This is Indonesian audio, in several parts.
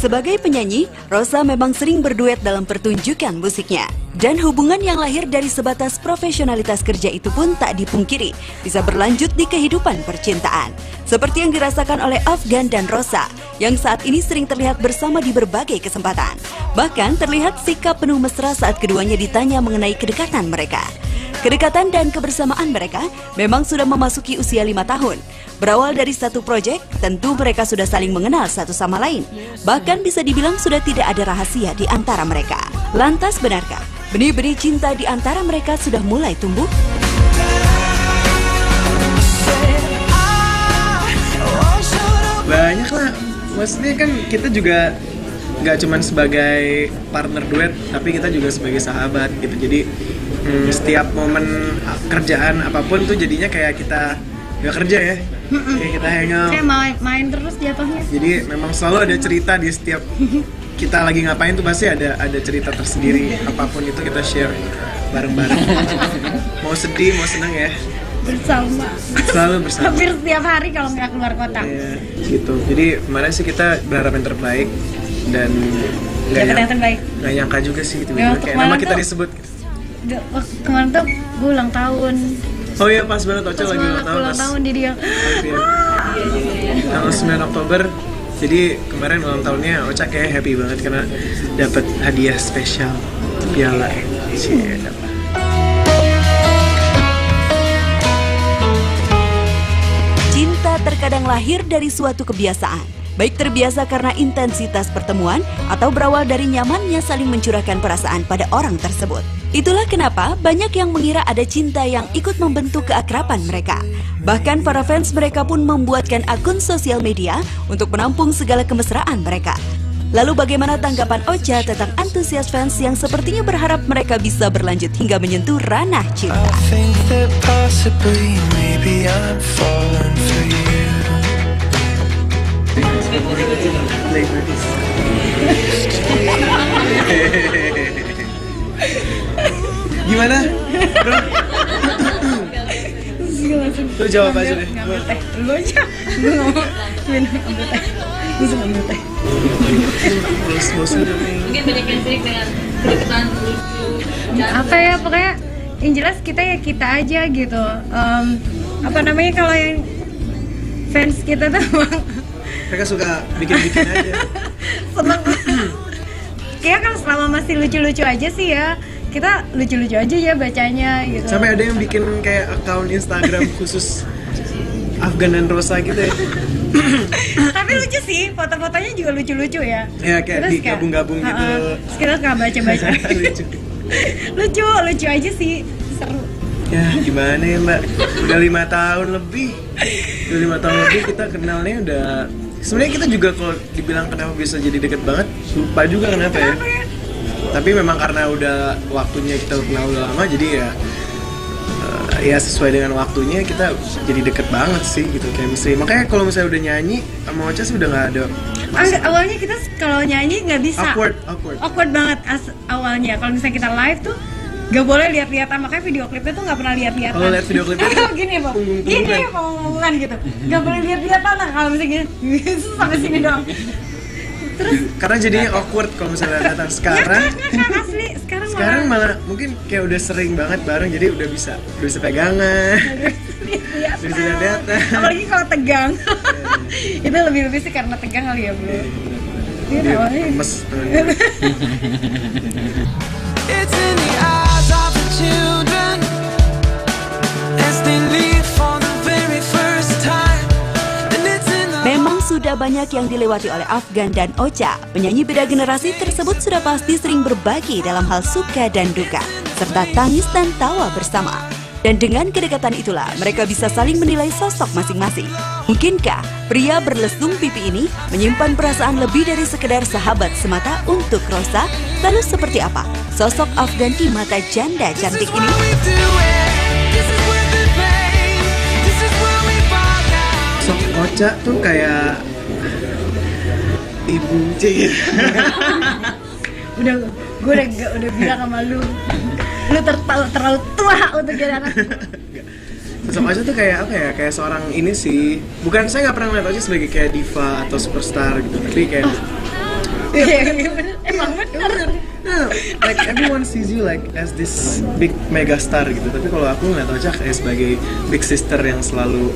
Sebagai penyanyi, Rosa memang sering berduet dalam pertunjukan musiknya. Dan hubungan yang lahir dari sebatas profesionalitas kerja itu pun tak dipungkiri bisa berlanjut di kehidupan percintaan. Seperti yang dirasakan oleh Afgan dan Rosa, yang saat ini sering terlihat bersama di berbagai kesempatan. Bahkan terlihat sikap penuh mesra saat keduanya ditanya mengenai kedekatan mereka. Kedekatan dan kebersamaan mereka memang sudah memasuki usia 5 tahun. Berawal dari satu proyek, tentu mereka sudah saling mengenal satu sama lain. Bahkan bisa dibilang sudah tidak ada rahasia di antara mereka. Lantas benarkah benih-benih cinta di antara mereka sudah mulai tumbuh? Banyak lah, maksudnya kan kita juga nggak cuma sebagai partner duet, tapi kita juga sebagai sahabat gitu. Jadi setiap momen kerjaan apapun tuh jadinya kayak kita nggak kerja ya, kayak kita hangout. Kayak main terus jatuhnya. Jadi memang selalu ada cerita di setiap kita lagi ngapain tuh pasti ada cerita tersendiri. Apapun itu kita share bareng-bareng. Mau sedih, mau senang ya. Bersama. Selalu bersama. Hampir setiap hari kalau nggak keluar kota. Iya, gitu. Jadi kemarin sih kita berharap yang terbaik dan nggak nyangka juga sih gitu. Ya, Kayak nama kita disebut. Kemarin tuh gue ulang tahun. Oh iya, pas banget Ocha lagi ulang tahun jadi yang tanggal 9 Oktober. Jadi kemarin ulang tahunnya Ocha kayak happy banget karena dapat hadiah spesial piala. Cinta terkadang lahir dari suatu kebiasaan. Baik terbiasa karena intensitas pertemuan atau berawal dari nyamannya saling mencurahkan perasaan pada orang tersebut. Itulah kenapa banyak yang mengira ada cinta yang ikut membentuk keakraban mereka. Bahkan para fans mereka pun membuatkan akun sosial media untuk menampung segala kemesraan mereka. Lalu bagaimana tanggapan Ocha tentang antusias fans yang sepertinya berharap mereka bisa berlanjut hingga menyentuh ranah cinta? Gimana, bro? Lu jawab aja deh. Lu aja. Gue ngomong ambil teh. Gue suka ambil teh. Mungkin banyak yang sirik dengan kedekatan lucu. Apa ya, pokoknya yang jelas kita ya kita aja gitu. Apa namanya kalau yang fans kita tuh Mereka suka bikin-bikin aja. seneng. Kayak kan selama masih lucu-lucu aja sih ya, kita lucu-lucu aja ya bacanya gitu. Sampai ada yang bikin kayak akun Instagram khusus Afgan dan Rosa gitu ya. Tapi lucu sih, foto-fotonya juga lucu-lucu ya. Ya kayak digabung-gabung gitu. Terus kita suka baca-baca. lucu aja sih, seru. Ya gimana ya Mbak, udah 5 tahun lebih. Kita kenalnya udah. Sebenarnya kita juga kalau dibilang kenapa bisa jadi deket banget, lupa juga kenapa ya. Tapi memang karena udah waktunya kita kenal udah lama, jadi ya sesuai dengan waktunya kita jadi deket banget sih gitu chemistry. Makanya kalau misalnya udah nyanyi sama Ocha sih udah nggak ada. Awalnya kita kalau nyanyi nggak bisa. Awkward banget awalnya. Kalau misalnya kita live tuh nggak boleh lihat-lihatan, makanya video klipnya tuh nggak pernah lihat-lihatan. Kalau lihat video klipnya gini Bang, gini ngomongan gitu, nggak boleh lihat-lihatan lah kalau misalnya gini sampai sini doang. Terus karena jadinya awkward kalau misalnya datang sekarang. Asli sekarang malah mungkin kayak udah sering banget bareng, jadi udah bisa pegangan. Udah bisa lihat. Apalagi kalau tegang. Itu lebih sih karena tegang kali ya bro. Dia awalnya lemes. It's in the eyes of the children as they leave for the very first time. And it's in the Memang sudah banyak yang dilewati oleh Afgan dan Ocha. Penyanyi beda generasi tersebut sudah pasti sering berbagi dalam hal suka dan duka, serta tangis dan tawa bersama. Dan dengan kedekatan itulah mereka bisa saling menilai sosok masing-masing. Mungkinkah pria berlesung pipi ini menyimpan perasaan lebih dari sekedar sahabat semata untuk Rosa? Lalu seperti apa sosok Afgan di mata janda cantik ini? Sosok Ocha tuh kayak ibu gitu. Gue udah bilang sama lu terlalu tua untuk jadi anak. Sosok Ocha tuh kayak apa ya? Kayak seorang ini sih. Bukan, saya nggak pernah ngeliat Ocha sebagai kayak diva atau superstar gitu. Tapi kayak Emang bener. No, like everyone sees you like as this big mega star gitu. Tapi kalau aku ngeliat Ocha kayak sebagai big sister yang selalu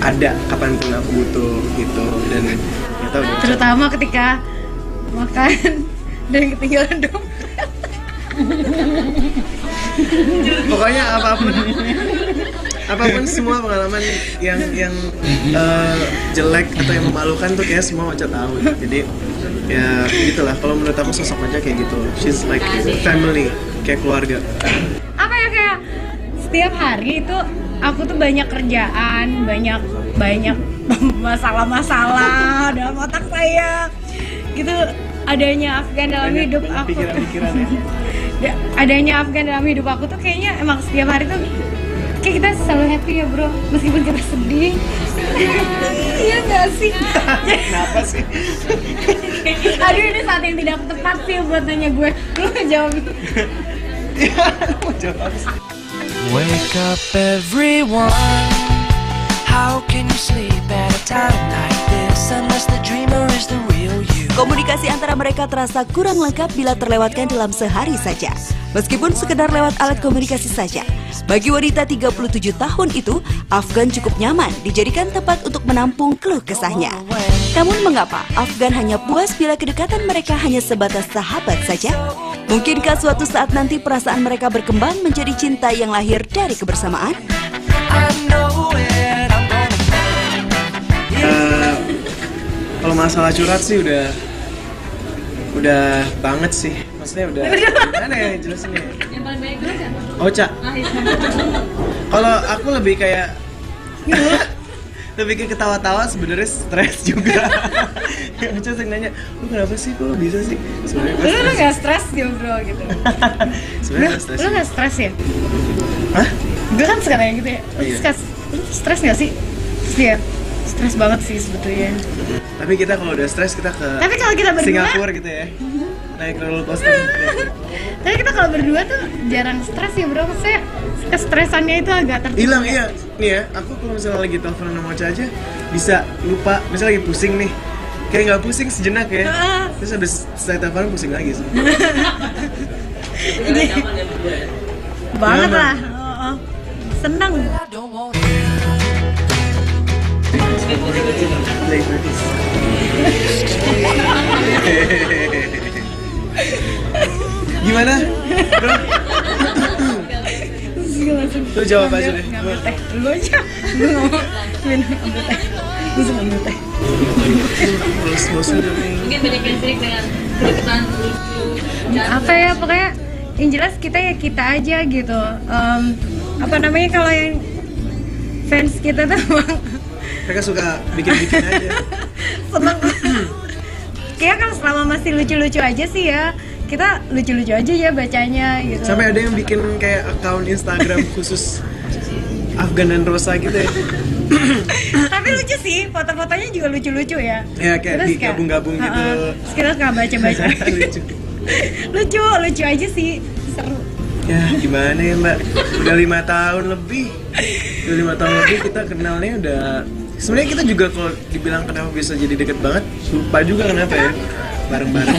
ada kapanpun aku butuh gitu. Dan kita udah Terutama ketika makan dan ketinggalan dompet. pokoknya apapun semua pengalaman yang jelek atau yang memalukan tuh kayak semua Ocha tahu. Jadi ya gitulah, kalau menurut aku sosok Ocha kayak gitu. She's like family, kayak keluarga. Apa ya, kayak setiap hari itu aku tuh banyak kerjaan, banyak masalah-masalah dalam otak saya. Gitu, adanya Afgan dalam hidup aku. Pikiran-pikiran ya. Adanya Afgan dalam hidup aku tuh kayaknya emang setiap hari tuh kayak kita selalu happy ya bro, meskipun kita sedih. Iya nggak sih? Kenapa sih? Aduh, ini saat yang tidak tepat sih buat nanya gue. Lu ngejawab. Mau jawab sih. Wake up everyone. How can you sleep at a time like this unless the dreamer is the real you? Komunikasi antara mereka terasa kurang lengkap bila terlewatkan dalam sehari saja. Meskipun sekedar lewat alat komunikasi saja. Bagi wanita 37 tahun itu, Afgan cukup nyaman dijadikan tempat untuk menampung keluh kesahnya. Namun mengapa Afgan hanya puas bila kedekatan mereka hanya sebatas sahabat saja? Mungkinkah suatu saat nanti perasaan mereka berkembang menjadi cinta yang lahir dari kebersamaan? I know it, I'm gonna Kalau masalah curhat sih udah banget sih. Maksudnya udah gimana ya jelasinnya? Yang paling banyak dulu siapa? Ocha. Ah, iya. Kalau aku lebih kayak lebih kayak ketawa-tawa, sebenarnya stres juga. Ocha sering nanya, lu kenapa sih, kok lu bisa sih? Sebenarnya gue Lu stres. nggak stres ya bro gitu. Sebenarnya gue stres. Lu nggak stres ya? Hah? Gue kan sekarang gitu ya. Iya. Lu stres nggak sih? Terus dia stres banget sih sebetulnya. Tapi kita kalau udah stres kita ke Tapi kalau kita berdua, Singapura gitu ya. Naik roller coaster. tapi kita kalau berdua tuh jarang stres ya bro. Maksudnya kestresannya itu agak tertutup. Hilang, iya. Nih ya, aku kalau misalnya lagi telepon sama Ocha aja bisa lupa, misalnya lagi pusing nih. Kayak nggak pusing sejenak ya. Terus habis saya telepon pusing lagi sih. Banget Nyaman. lah. Oh. Senang. don't want Play for this. Gimana? Bro? Lu jawab aja deh. Ngambil teh dulu aja. Gue nggak mau ambil teh. Gue suka ambil teh. Terus bosan nih. Mungkin banyak yang sirik dengan kedekatan lucu. Apa ya, pokoknya yang jelas kita ya kita aja gitu. Apa namanya, kalau yang fans kita tuh emang Mereka suka bikin-bikin aja. seneng. Kayak kan selama masih lucu-lucu aja sih ya, kita lucu-lucu aja ya bacanya gitu. Sampai ada yang bikin kayak akun Instagram khusus Afgan dan Rosa gitu ya. Tapi lucu sih, foto-fotonya juga lucu-lucu ya. Ya kayak Terus digabung-gabung gitu. Terus kita suka baca-baca. Lucu. lucu aja sih, seru. Ya gimana ya Mbak, udah 5 tahun lebih. Udah 5 tahun lebih kita kenalnya udah. Sebenarnya kita juga kalau dibilang kenapa bisa jadi deket banget, lupa juga kenapa ya. Bareng-bareng.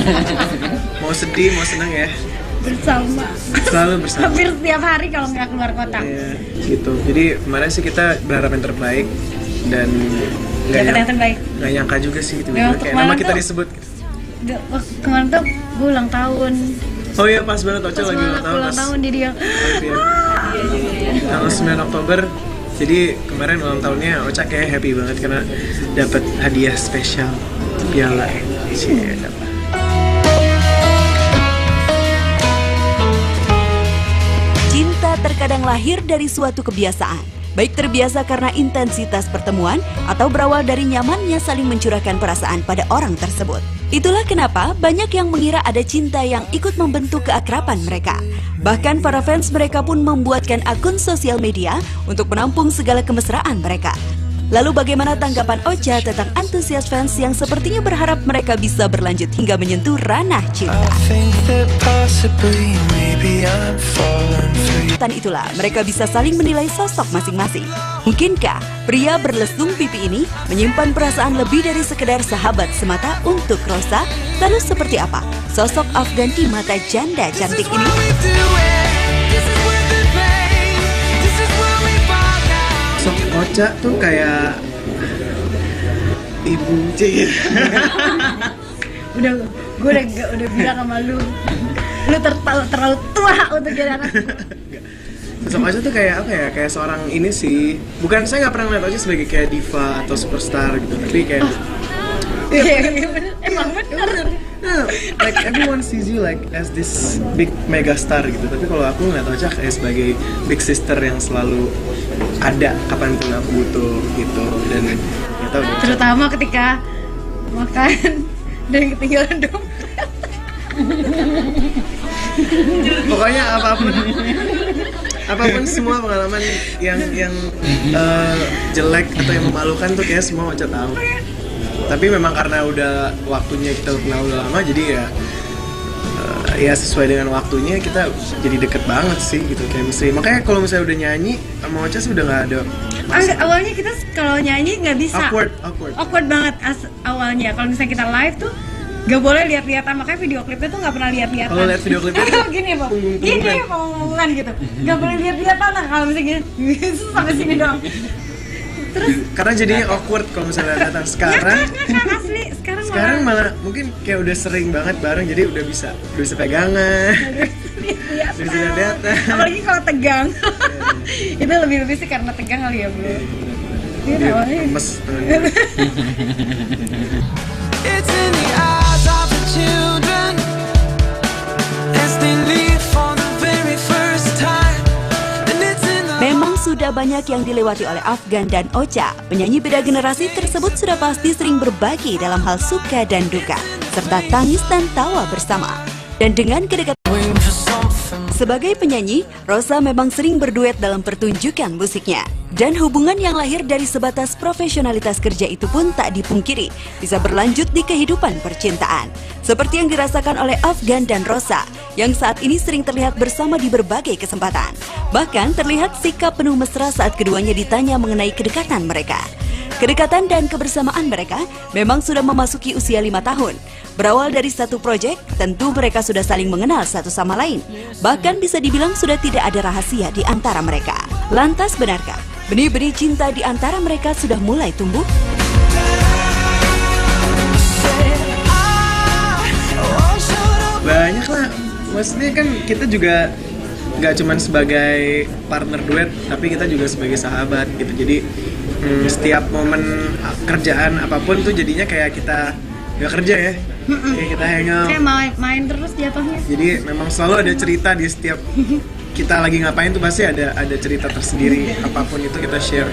Mau sedih, mau senang ya. Bersama. Selalu bersama. Hampir setiap hari kalau nggak keluar kota. Ya, gitu. Jadi kemarin sih kita berharap yang terbaik dan Dapat yang terbaik. nggak nyangka juga sih gitu. Ya, waktu Kayak nama kemarin kita tuh- disebut. Kemarin tuh gue ulang tahun. Oh iya pas banget Ocha lagi ulang tahun. Ulang Pas tahun jadi yang tanggal 9 Oktober. Jadi kemarin ulang tahunnya Ocha kayak happy banget karena dapat hadiah spesial, piala. Cie, dapat. Cinta terkadang lahir dari suatu kebiasaan, baik terbiasa karena intensitas pertemuan atau berawal dari nyamannya saling mencurahkan perasaan pada orang tersebut. Itulah kenapa banyak yang mengira ada cinta yang ikut membentuk keakraban mereka. Bahkan para fans mereka pun membuatkan akun sosial media untuk menampung segala kemesraan mereka. Lalu bagaimana tanggapan Ocha tentang antusias fans yang sepertinya berharap mereka bisa berlanjut hingga menyentuh ranah cinta? I think that possibly maybe I'm falling for you. Dan itulah mereka bisa saling menilai sosok masing-masing. Mungkinkah pria berlesung pipi ini menyimpan perasaan lebih dari sekedar sahabat semata untuk Rosa? Lalu seperti apa sosok Afgan di mata janda cantik ini? Sok Ocha tuh kayak ibu C. Gue udah bilang sama lu terlalu tua untuk jadi anak. Sosok Ocha tuh kayak apa ya? Kayak seorang ini sih. Bukan, saya nggak pernah ngeliat Ocha sebagai kayak diva atau superstar gitu, tapi kayak Emang bener. no, like everyone sees you like as this big mega star gitu. Tapi kalau aku ngeliat Ocha kayak sebagai big sister yang selalu ada kapanpun aku butuh gitu. Dan kita udah Terutama ketika makan dan ketinggalan dompet. pokoknya apapun semua pengalaman yang jelek atau yang memalukan tuh kayak semua Ocha tahu. Tapi memang karena udah waktunya kita kenal udah lama, jadi ya sesuai dengan waktunya kita jadi deket banget sih gitu chemistry. Makanya kalau misalnya udah nyanyi sama Ocha sih udah nggak ada Awalnya kita kalau nyanyi nggak bisa. awkward Banget awalnya. Kalau misalnya kita live tuh gak boleh lihat-lihatan, makanya video klipnya tuh nggak pernah lihat-lihatan. Kalau lihat video klipnya tuh gini bang, punggung-punggungan. gini punggungan gitu, nggak boleh lihat-lihatan. Nah, kalau misalnya gini sampai sini doang. karena jadinya awkward kalau misalnya datang. Sekarang Asli sekarang malah mungkin kayak udah sering banget bareng, jadi udah bisa pegangan, bisa lihat-lihatan. Apalagi kalau tegang. Itu lebih sih karena tegang kali ya bro. Dia awalnya Lemes tangannya. It's in the eyes of the children as they leave for the very first time. And it's in the Memang sudah banyak yang dilewati oleh Afgan dan Ocha. Penyanyi beda generasi tersebut sudah pasti sering berbagi dalam hal suka dan duka, serta tangis dan tawa bersama. Dan dengan kedekatan waiting for something. sebagai penyanyi, Rosa memang sering berduet dalam pertunjukan musiknya. Dan hubungan yang lahir dari sebatas profesionalitas kerja itu pun tak dipungkiri bisa berlanjut di kehidupan percintaan. Seperti yang dirasakan oleh Afgan dan Rosa, yang saat ini sering terlihat bersama di berbagai kesempatan. Bahkan terlihat sikap penuh mesra saat keduanya ditanya mengenai kedekatan mereka. Kedekatan dan kebersamaan mereka memang sudah memasuki usia 5 tahun. Berawal dari satu proyek, tentu mereka sudah saling mengenal satu sama lain. Bahkan bisa dibilang sudah tidak ada rahasia di antara mereka. Lantas benarkah benih-benih cinta di antara mereka sudah mulai tumbuh? Banyak lah, maksudnya kan kita juga nggak cuman sebagai partner duet, tapi kita juga sebagai sahabat gitu. Jadi setiap momen kerjaan apapun tuh jadinya kayak kita nggak kerja ya, kayak kita hangout. kayak main terus jatuhnya. Jadi memang selalu ada cerita di setiap kita lagi ngapain tuh pasti ada cerita tersendiri, apapun itu kita share.